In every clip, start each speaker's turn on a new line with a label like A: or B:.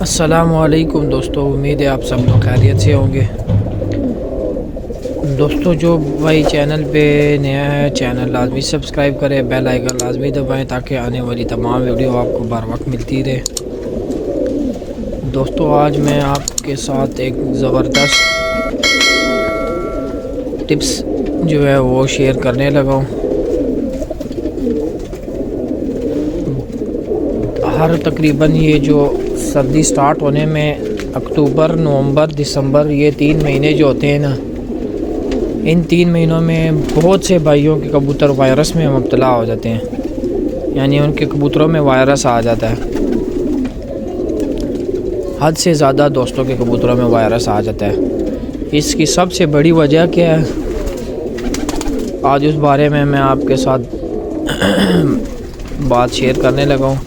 A: अस्सलामुअलैकुम दोस्तों, उम्मीद है आप सब लोग खैरियत से होंगे। दोस्तों, जो भाई चैनल पे नया है चैनल लाजमी सब्सक्राइब करें, बेल आइकन लाजमी दबाएं ताकि आने वाली तमाम वीडियो आपको बर वक्त मिलती रहे। दोस्तों, आज मैं आपके साथ एक ज़बरदस्त टिप्स जो है वो शेयर करने लगा हूँ। हर तकरीबन ये जो सर्दी स्टार्ट होने में अक्टूबर, नवंबर, दिसंबर, ये 3 महीने जो होते हैं ना, इन 3 महीनों में बहुत से भाइयों के कबूतर वायरस में मुब्तला हो जाते हैं, यानी उनके कबूतरों में वायरस आ जाता है। हद से ज़्यादा दोस्तों के कबूतरों में वायरस आ जाता है। इसकी सबसे बड़ी वजह क्या है, आज उस बारे में मैं आपके साथ बात शेयर करने लगा हूँ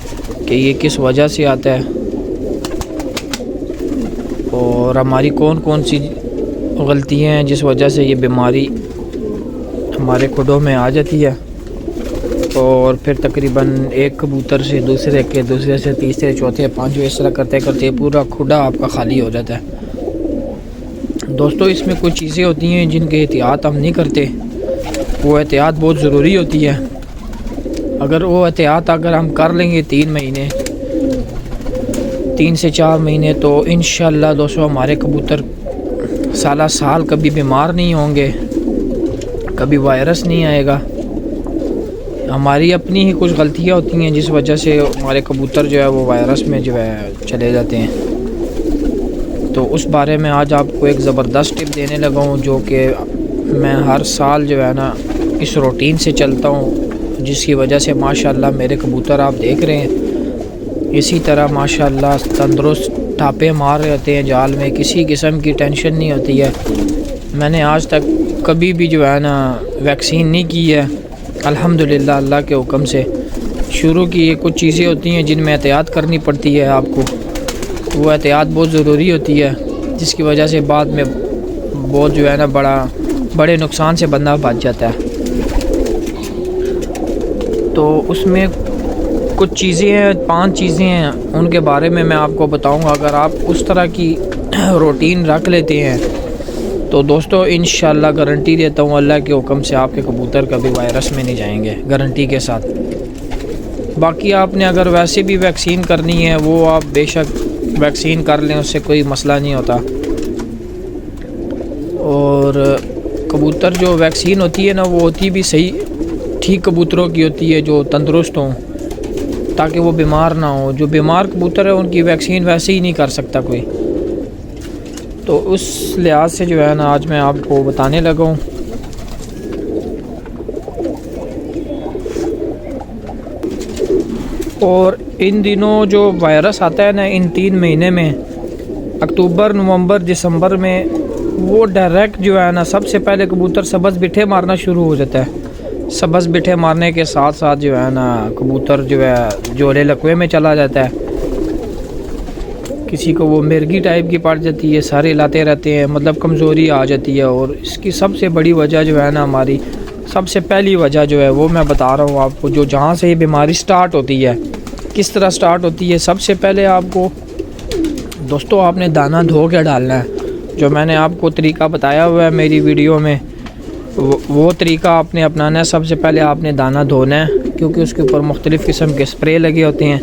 A: कि ये किस वजह से आता है और हमारी कौन कौन सी गलतियाँ हैं जिस वजह से ये बीमारी हमारे खुडों में आ जाती है। और फिर तकरीबन एक कबूतर से दूसरे के, दूसरे से तीसरे, चौथे, पांचवें, इस तरह करते करते पूरा खुडा आपका खाली हो जाता है। दोस्तों, इसमें कुछ चीज़ें होती हैं जिनके एहतियात हम नहीं करते। वो एहतियात बहुत ज़रूरी होती है। अगर वो एहतियात हम कर लेंगे 3 से 4 महीने, तो इंशाअल्लाह दोस्तों हमारे कबूतर साल कभी बीमार नहीं होंगे, कभी वायरस नहीं आएगा। हमारी अपनी ही कुछ गलतियाँ होती हैं जिस वजह से हमारे कबूतर जो है वो वायरस में जो है चले जाते हैं। तो उस बारे में आज आपको एक ज़बरदस्त टिप देने लगा हूँ, जो कि मैं हर साल जो है ना इस रूटीन से चलता हूँ, जिसकी वजह से माशाअल्लाह मेरे कबूतर आप देख रहे हैं इसी तरह माशाअल्लाह तंदुरुस्त टापे मार रहे होते हैं जाल में। किसी किस्म की टेंशन नहीं होती है। मैंने आज तक कभी भी जो है ना वैक्सीन नहीं की है, अल्हम्दुलिल्लाह। अल्लाह के हुक्म से शुरू की। ये कुछ चीज़ें होती हैं जिनमें एहतियात करनी पड़ती है आपको, वो एहतियात बहुत ज़रूरी होती है, जिसकी वजह से बाद में बहुत जो है ना बड़े नुकसान से बंदा बच जाता है। तो उसमें कुछ चीज़ें हैं, 5 चीज़ें हैं, उनके बारे में मैं आपको बताऊंगा। अगर आप उस तरह की रूटीन रख लेते हैं तो दोस्तों इंशाअल्लाह गारंटी देता हूँ अल्लाह के हुक्म से आपके कबूतर कभी वायरस में नहीं जाएंगे, गारंटी के साथ। बाकी आपने अगर वैसे भी वैक्सीन करनी है वो आप बेशक वैक्सीन कर लें, उससे कोई मसला नहीं होता। और कबूतर जो वैक्सीन होती है ना, वो होती भी सही ठीक कबूतरों की होती है जो तंदुरुस्त हों, ताकि वो बीमार ना हो। जो बीमार कबूतर है उनकी वैक्सीन वैसे ही नहीं कर सकता कोई। तो उस लिहाज से जो है ना आज मैं आपको बताने लगा हूँ। और इन दिनों जो वायरस आता है ना, इन 3 महीने में अक्टूबर, नवंबर, दिसंबर में, वो डायरेक्ट जो है ना सबसे पहले कबूतर सबस बिठे मारना शुरू हो जाता है। सबस बिठे मारने के साथ साथ जो है ना कबूतर जो है जोले लकवे में चला जाता है। किसी को वो मिर्गी टाइप की पड़ जाती है, सारे लाते रहते हैं, मतलब कमज़ोरी आ जाती है। और इसकी सबसे बड़ी वजह जो है ना, हमारी सबसे पहली वजह जो है वो मैं बता रहा हूँ आपको। जो जहाँ से ये बीमारी स्टार्ट होती है, किस तरह स्टार्ट होती है। सबसे पहले आपको दोस्तों आपने दाना धो के डालना है। जो मैंने आपको तरीका बताया हुआ है मेरी वीडियो में, वो तरीका आपने अपनाना है। सबसे पहले आपने दाना धोना है, क्योंकि उसके ऊपर मुख्तलिफ़ किस्म के स्प्रे लगे होते हैं,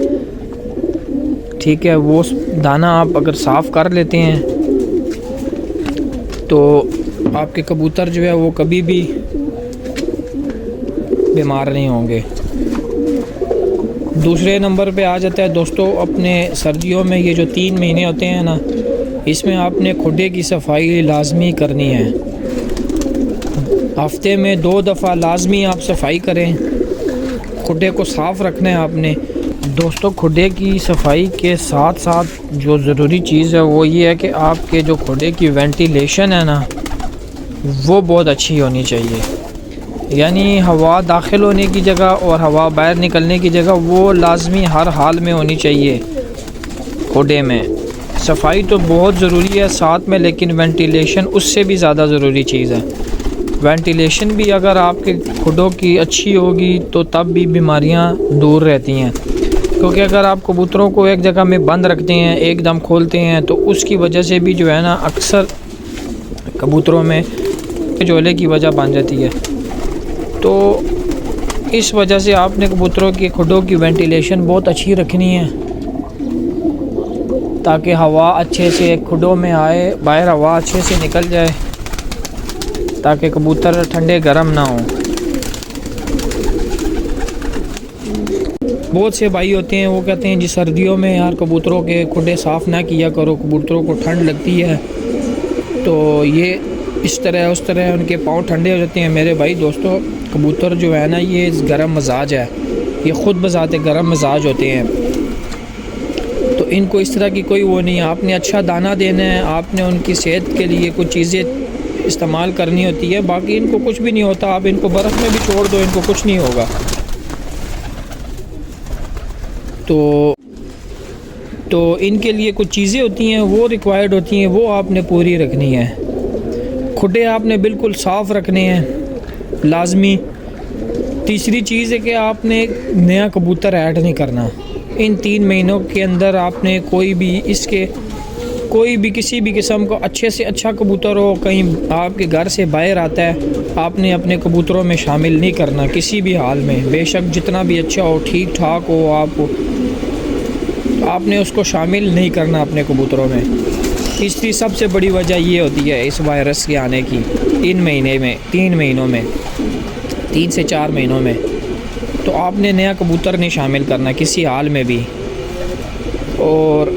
A: ठीक है। वो दाना आप अगर साफ़ कर लेते हैं तो आपके कबूतर जो है वो कभी भी बीमार नहीं होंगे। दूसरे नंबर पे आ जाता है दोस्तों अपने सर्दियों में ये जो 3 महीने होते हैं ना, इसमें आपने खुडे की सफाई लाजमी करनी है। हफ्ते में 2 दफ़ा लाजमी आप सफाई करें, खुडे को साफ़ रखना है आपने। दोस्तों, खुडे की सफाई के साथ साथ जो ज़रूरी चीज़ है वो ये है कि आपके जो खुडे की वेंटिलेशन है ना, वो बहुत अच्छी होनी चाहिए। यानी हवा दाखिल होने की जगह और हवा बाहर निकलने की जगह वो लाजमी हर हाल में होनी चाहिए। खुडे में सफाई तो बहुत ज़रूरी है साथ में, लेकिन वेंटिलेशन उससे भी ज़्यादा ज़रूरी चीज़ है। वेंटिलेशन भी अगर आपके खुडों की अच्छी होगी तो तब भी बीमारियां दूर रहती हैं। क्योंकि अगर आप कबूतरों को एक जगह में बंद रखते हैं, एकदम खोलते हैं, तो उसकी वजह से भी जो है ना अक्सर कबूतरों में झोले की वजह बन जाती है। तो इस वजह से आपने कबूतरों के खुडों की वेंटिलेशन बहुत अच्छी रखनी है, ताकि हवा अच्छे से खुडों में आए, बाहर हवा अच्छे से निकल जाए, ताकि कबूतर ठंडे गर्म ना हो। बहुत से भाई होते हैं वो कहते हैं जी सर्दियों में यार कबूतरों के खुडे साफ़ ना किया करो, कबूतरों को ठंड लगती है, तो ये इस तरह उस तरह उनके पाँव ठंडे हो जाते हैं। मेरे भाई दोस्तों, कबूतर जो है ना ये गर्म मिजाज है, ये ख़ुद बजाते गर्म मिजाज होते हैं, तो इनको इस तरह की कोई वो नहीं है। आपने अच्छा दाना देना है, आपने उनकी सेहत के लिए कुछ चीज़ें इस्तेमाल करनी होती है, बाकी इनको कुछ भी नहीं होता। आप इनको बर्फ़ में भी छोड़ दो, इनको कुछ नहीं होगा। तो इनके लिए कुछ चीज़ें होती हैं वो रिक्वायर्ड होती हैं, वो आपने पूरी रखनी है। खुडे आपने बिल्कुल साफ़ रखने हैं लाजमी। तीसरी चीज़ है कि आपने नया कबूतर ऐड नहीं करना। इन 3 महीनों के अंदर आपने कोई भी किसी भी किस्म को अच्छे से अच्छा कबूतर हो, कहीं आपके घर से बाहर आता है, आपने अपने कबूतरों में शामिल नहीं करना किसी भी हाल में। बेशक जितना भी अच्छा हो, ठीक ठाक हो, आपने उसको शामिल नहीं करना अपने कबूतरों में। तीसरी सबसे बड़ी वजह ये होती है इस वायरस के आने की 3 महीनों में 3 से 4 महीनों में, तो आपने नया कबूतर नहीं शामिल करना किसी हाल में भी। और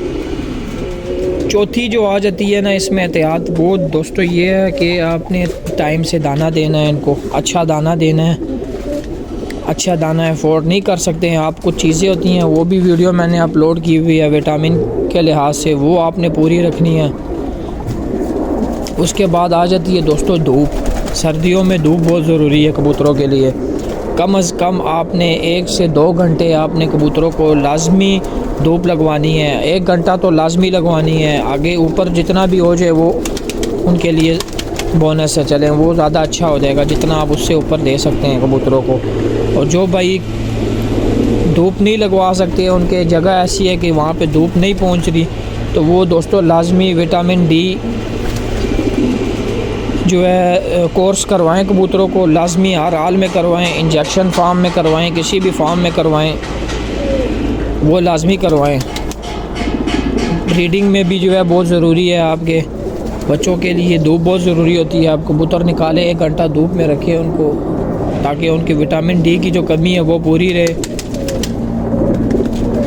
A: चौथी जो आ जाती है ना इसमें एहतियात, वो दोस्तों ये है कि आपने टाइम से दाना देना है, इनको अच्छा दाना देना है। अच्छा दाना अफोर्ड नहीं कर सकते हैं आप, कुछ चीज़ें होती हैं वो भी वीडियो मैंने अपलोड की हुई है विटामिन के लिहाज से, वो आपने पूरी रखनी है। उसके बाद आ जाती है दोस्तों धूप। सर्दियों में धूप बहुत ज़रूरी है कबूतरों के लिए। कम अज़ कम आपने 1 से 2 घंटे आपने कबूतरों को लाजमी धूप लगवानी है। 1 घंटा तो लाजमी लगवानी है, आगे ऊपर जितना भी हो जाए वो उनके लिए बोनस है, चलें वो ज़्यादा अच्छा हो जाएगा जितना आप उससे ऊपर दे सकते हैं कबूतरों को। और जो भाई धूप नहीं लगवा सकते, उनके जगह ऐसी है कि वहाँ पे धूप नहीं पहुँच रही, तो वो दोस्तों लाजमी विटामिन डी जो है कोर्स करवाएं कबूतरों को, लाजमी हर हाल में करवाएं। इंजेक्शन फार्म में करवाएं, किसी भी फार्म में करवाएं, वो लाजमी करवाएं। ब्रीडिंग में भी जो है बहुत ज़रूरी है, आपके बच्चों के लिए धूप बहुत ज़रूरी होती है। आप कबूतर निकालें, 1 घंटा धूप में रखें उनको, ताकि उनकी विटामिन डी की जो कमी है वो पूरी रहे।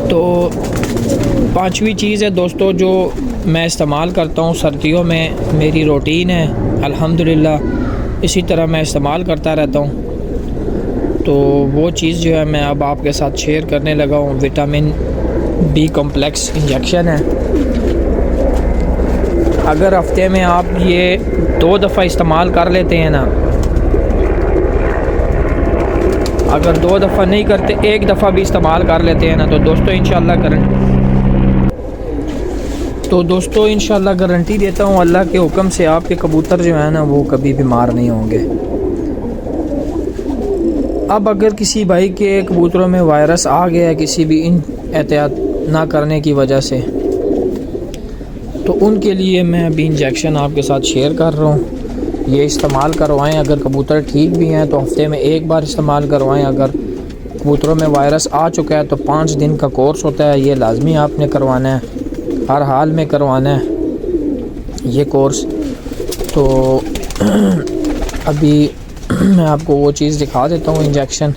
A: तो 5वीं चीज़ है दोस्तों जो मैं इस्तेमाल करता हूँ सर्दियों में, मेरी रूटीन है अल्हम्दुलिल्लाह, इसी तरह मैं इस्तेमाल करता रहता हूँ। तो वो चीज़ जो है मैं अब आपके साथ शेयर करने लगा हूँ, विटामिन बी कॉम्प्लेक्स इंजेक्शन है। अगर हफ्ते में आप ये 2 दफ़ा इस्तेमाल कर लेते हैं ना, अगर 2 दफ़ा नहीं करते, 1 दफ़ा भी इस्तेमाल कर लेते हैं ना, तो दोस्तों इंशाल्लाह गारंटी देता हूँ अल्लाह के हुक्म से आपके कबूतर जो है ना वो कभी बीमार नहीं होंगे। अब अगर किसी भाई के कबूतरों में वायरस आ गया है किसी भी इन एहतियात ना करने की वजह से, तो उनके लिए मैं अभी इंजेक्शन आपके साथ शेयर कर रहा हूँ। ये इस्तेमाल करवाएं। अगर कबूतर ठीक भी हैं तो हफ्ते में 1 बार इस्तेमाल करवाएं। अगर कबूतरों में वायरस आ चुका है तो 5 दिन का कोर्स होता है, ये लाजमी आपने करवाना है, हर हाल में करवाना है ये कोर्स। तो अभी मैं आपको वो चीज़ दिखा देता हूँ इंजेक्शन,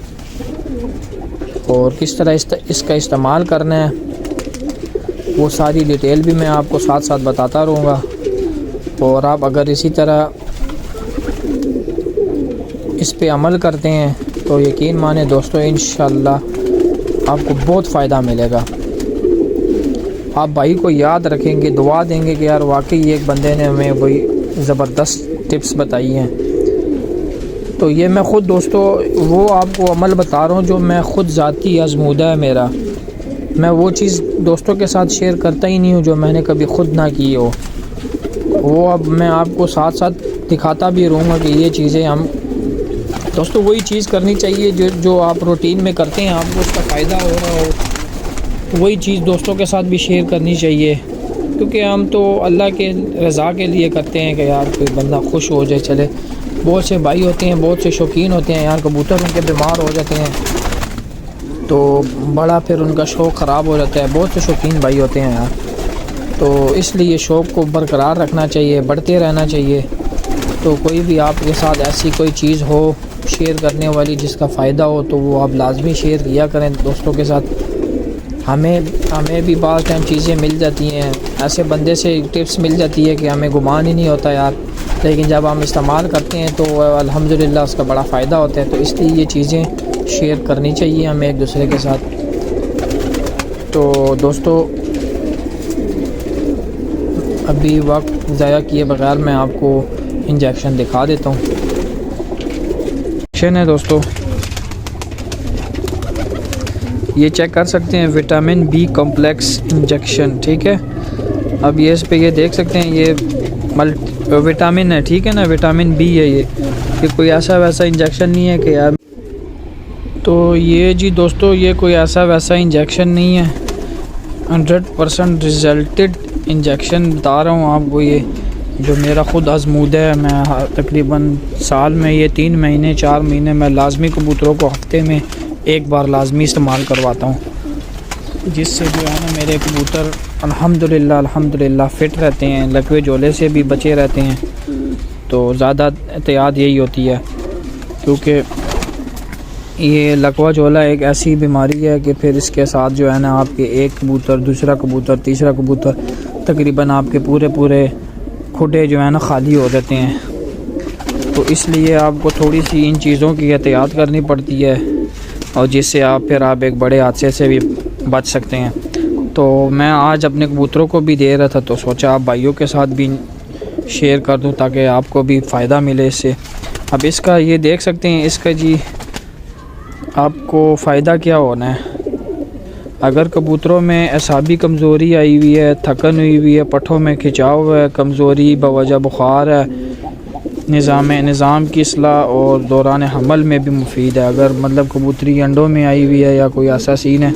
A: और किस तरह इसका इस्तेमाल करना है वो सारी डिटेल भी मैं आपको साथ साथ बताता रहूँगा। और आप अगर इसी तरह इस पे अमल करते हैं तो यकीन माने दोस्तों इंशाल्लाह आपको बहुत फ़ायदा मिलेगा। आप भाई को याद रखेंगे, दुआ देंगे कि यार वाकई एक बंदे ने हमें वही ज़बरदस्त टिप्स बताई हैं। तो ये मैं ख़ुद दोस्तों वो आपको अमल बता रहा हूँ जो मैं ख़ुद ज़ाती आज़मूदा है मेरा। मैं वो चीज़ दोस्तों के साथ शेयर करता ही नहीं हूँ जो मैंने कभी ख़ुद ना की हो। वो अब मैं आपको साथ साथ दिखाता भी रहूँगा कि ये चीज़ें हम दोस्तों वही चीज़ करनी चाहिए जो आप रूटीन में करते हैं, आपको उसका फ़ायदा हो रहा हो। वही चीज़ दोस्तों के साथ भी शेयर करनी चाहिए, क्योंकि हम तो अल्लाह के रज़ा के लिए करते हैं कि यार कोई बंदा खुश हो जाए चले। बहुत से भाई होते हैं, बहुत से शौकीन होते हैं यार, कबूतर उनके बीमार हो जाते हैं तो बड़ा फिर उनका शौक़ ख़राब हो जाता है। बहुत से शौकीन भाई होते हैं यार, तो इसलिए शौक़ को बरकरार रखना चाहिए, बढ़ते रहना चाहिए। तो कोई भी आपके साथ ऐसी कोई चीज़ हो शेयर करने वाली जिसका फ़ायदा हो तो वो आप लाजमी शेयर किया करें दोस्तों के साथ। हमें भी बाज़ टाइम चीज़ें मिल जाती हैं, ऐसे बंदे से टिप्स मिल जाती है कि हमें गुमान ही नहीं होता यार, लेकिन जब हम इस्तेमाल करते हैं तो अल्हम्दुलिल्लाह उसका बड़ा फ़ायदा होता है। तो इसलिए ये चीज़ें शेयर करनी चाहिए हमें एक दूसरे के साथ। तो दोस्तों अभी वक्त ज़ाया किए बगैर मैं आपको इंजेक्शन दिखा देता हूँ। इंजेक्शन है दोस्तों, ये चेक कर सकते हैं, विटामिन बी कॉम्प्लेक्स इंजेक्शन, ठीक है। अब ये इस पे ये देख सकते हैं, ये विटामिन है, ठीक है ना, विटामिन बी है ये कोई ऐसा वैसा इंजेक्शन नहीं है कि यार। तो ये जी दोस्तों ये कोई ऐसा वैसा इंजेक्शन नहीं है, 100% रिजल्टेड इंजेक्शन बता रहा हूँ आपको। ये जो मेरा ख़ुद आज़मूदा है, मैं तकरीबन साल में ये 3 महीने 4 महीने मैं लाजमी कबूतरों को हफ्ते में एक बार लाजमी इस्तेमाल करवाता हूँ, जिससे जो है ना मेरे कबूतर अल्हम्दुलिल्लाह फ़िट रहते हैं, लकवे झोले से भी बचे रहते हैं। तो ज़्यादा एहतियात यही होती है, क्योंकि ये लकवा झोला एक ऐसी बीमारी है कि फिर इसके साथ जो है ना आपके एक कबूतर, दूसरा कबूतर, तीसरा कबूतर, तकरीबन आपके पूरे खुडे जो है ना खाली हो जाते हैं। तो इसलिए आपको थोड़ी सी इन चीज़ों की एहतियात करनी पड़ती है, और जिससे आप एक बड़े हादसे से भी बच सकते हैं। तो मैं आज अपने कबूतरों को भी दे रहा था, तो सोचा आप भाइयों के साथ भी शेयर कर दूं ताकि आपको भी फ़ायदा मिले इससे। अब इसका ये देख सकते हैं, इसका जी आपको फ़ायदा क्या होना है। अगर कबूतरों में असाबी कमज़ोरी आई हुई है, थकन हुई हुई है, पट्ठों में खिंचाव है, कमज़ोरी बवजह बुखार है, निज़ाम की इस्लाह और दौरान हमल में भी मुफीद है। अगर मतलब कबूतरी अंडों में आई हुई है या कोई ऐसा सीन है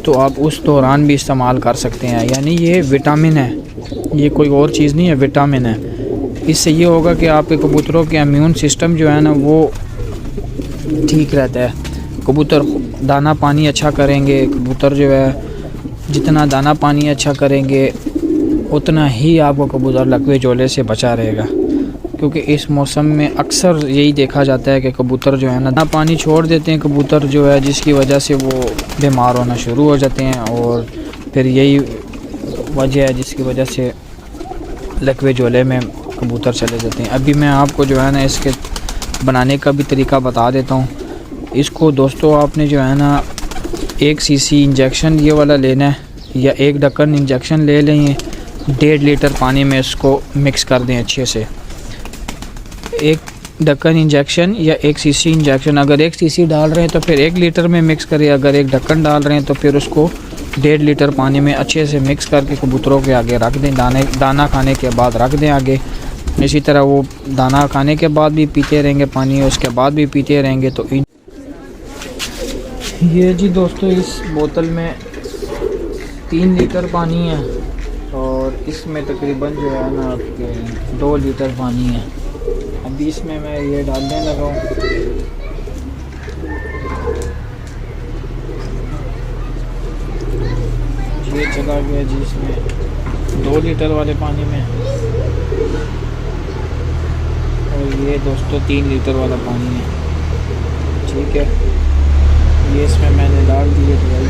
A: तो आप उस दौरान भी इस्तेमाल कर सकते हैं। यानी ये विटामिन है, ये कोई और चीज़ नहीं है, विटामिन है। इससे ये होगा कि आपके कबूतरों के इम्यून सिस्टम जो है ना वो ठीक रहता है। कबूतर दाना पानी अच्छा करेंगे, कबूतर जो है जितना दाना पानी अच्छा करेंगे उतना ही आपको कबूतर लकवे झोले से बचा रहेगा, क्योंकि इस मौसम में अक्सर यही देखा जाता है कि कबूतर जो है ना दाना पानी छोड़ देते हैं कबूतर जो है, जिसकी वजह से वो बीमार होना शुरू हो जाते हैं, और फिर यही वजह है जिसकी वजह से लकवे झोले में कबूतर चले जाते हैं। अभी मैं आपको जो है ना इसके बनाने का भी तरीका बता देता हूँ। इसको दोस्तों आपने जो है ना 1 सीसी इंजेक्शन ये वाला लेना है, या 1 ढक्कन इंजेक्शन ले लें। 1.5 लीटर पानी में इसको मिक्स कर दें अच्छे से। 1 ढक्कन इंजेक्शन या 1 सीसी इंजेक्शन, अगर 1 सीसी डाल रहे हैं तो फिर 1 लीटर में मिक्स करें, अगर 1 ढक्कन डाल रहे हैं तो फिर उसको 1.5 लीटर पानी में अच्छे से मिक्स करके कबूतरों के आगे रख दें। दाना खाने के बाद रख दें आगे। इसी तरह वो दाना खाने के बाद भी पीते रहेंगे पानी, उसके बाद भी पीते रहेंगे। तो ये जी दोस्तों इस बोतल में 3 लीटर पानी है, और इसमें तकरीबन जो है ना आपके 2 लीटर पानी है। अभी इसमें मैं ये डालने लगा हूँ। ये चला गया जी इसमें 2 लीटर वाले पानी में, और ये दोस्तों 3 लीटर वाला पानी है, ठीक है। ये इसमें मैंने डाल दी है दवाई।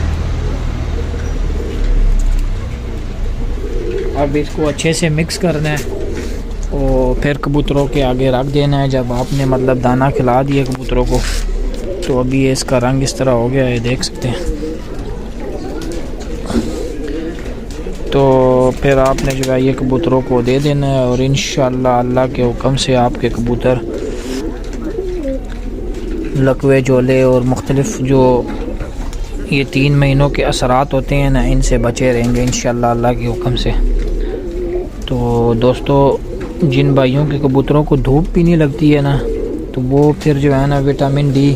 A: अब इसको अच्छे से मिक्स करना है और फिर कबूतरों के आगे रख देना है। जब आपने मतलब दाना खिला दिया कबूतरों को, तो अभी ये इसका रंग इस तरह हो गया है, देख सकते हैं। तो फिर आपने जो है ये कबूतरों को दे देना है, और इंशाअल्लाह अल्लाह के हुक्म से आपके कबूतर लकवे झोले और मुख्तलिफ जो ये 3 महीनों के असरात होते हैं ना, इनसे बचे रहेंगे इंशाअल्लाह अल्लाह के हुक्म से। तो दोस्तों जिन भाइयों के कबूतरों को धूप भी नहीं लगती है ना, तो वो फिर जो है ना विटामिन डी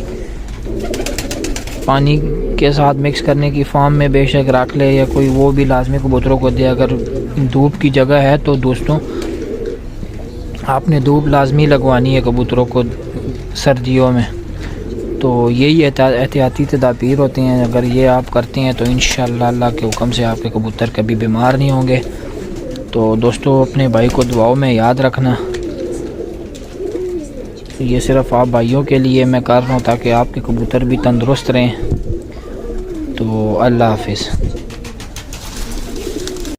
A: पानी के साथ मिक्स करने की फार्म में बेशक रख ले या कोई वो भी लाजमी कबूतरों को दे। अगर धूप की जगह है तो दोस्तों आपने धूप लाजमी लगवानी है कबूतरों को सर्दियों में। तो यही एहतियाती तदाबीर होती हैं, अगर ये आप करते हैं तो इंशाअल्लाह अल्लाह के हुक्म से आपके कबूतर कभी बीमार नहीं होंगे। तो दोस्तों अपने भाई को दुआओं में याद रखना। ये सिर्फ़ आप भाइयों के लिए मैं कर रहा हूँ ताकि आपके कबूतर भी तंदुरुस्त रहें। तो अल्लाह हाफिज़।